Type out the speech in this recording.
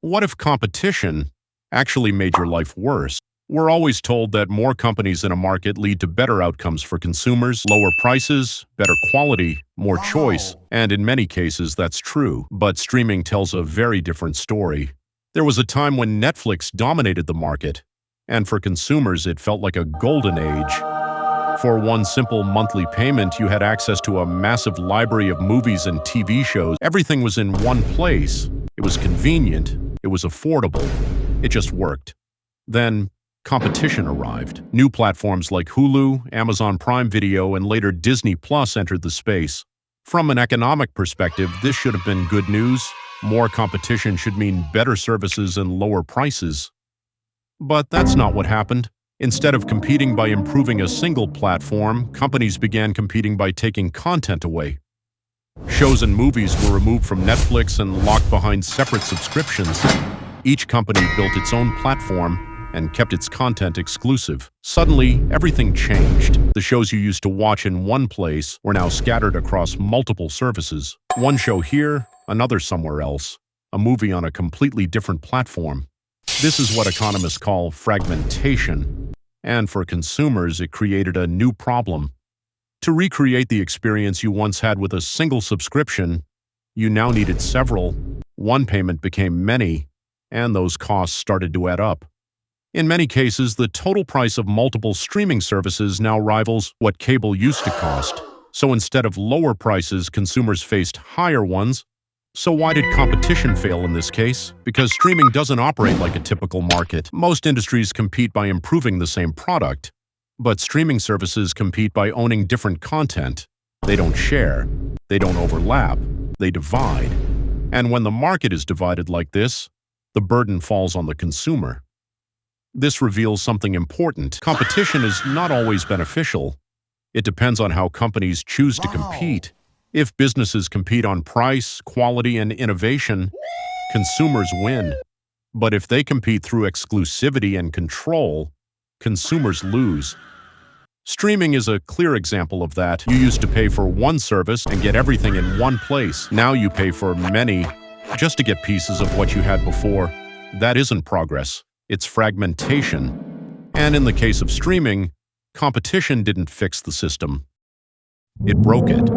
What if competition actually made your life worse? We're always told that more companies in a market lead to better outcomes for consumers, lower prices, better quality, more choice, and in many cases that's true. But streaming tells a very different story. There was a time when Netflix dominated the market, and for consumers it felt like a golden age. For one simple monthly payment, you had access to a massive library of movies and TV shows. Everything was in one place. It was convenient. It was affordable. It just worked. Then, competition arrived. New platforms like Hulu, Amazon Prime Video, and later Disney Plus entered the space. From an economic perspective, this should have been good news. More competition should mean better services and lower prices. But that's not what happened. Instead of competing by improving a single platform, companies began competing by taking content away. Shows and movies were removed from Netflix and locked behind separate subscriptions. Each company built its own platform and kept its content exclusive. Suddenly, everything changed. The shows you used to watch in one place were now scattered across multiple services. One show here, another somewhere else. A movie on a completely different platform. This is what economists call fragmentation. And for consumers, it created a new problem. To recreate the experience you once had with a single subscription, you now needed several. One payment became many, and those costs started to add up. In many cases, the total price of multiple streaming services now rivals what cable used to cost. So instead of lower prices, consumers faced higher ones. So why did competition fail in this case? Because streaming doesn't operate like a typical market. Most industries compete by improving the same product. But streaming services compete by owning different content. They don't share. They don't overlap. They divide. And when the market is divided like this, the burden falls on the consumer. This reveals something important. Competition is not always beneficial. It depends on how companies choose to compete. If businesses compete on price, quality, and innovation, consumers win. But if they compete through exclusivity and control, consumers lose. Streaming is a clear example of that. You used to pay for one service and get everything in one place. Now you pay for many just to get pieces of what you had before. That isn't progress. It's fragmentation. And in the case of streaming, competition didn't fix the system. It broke it.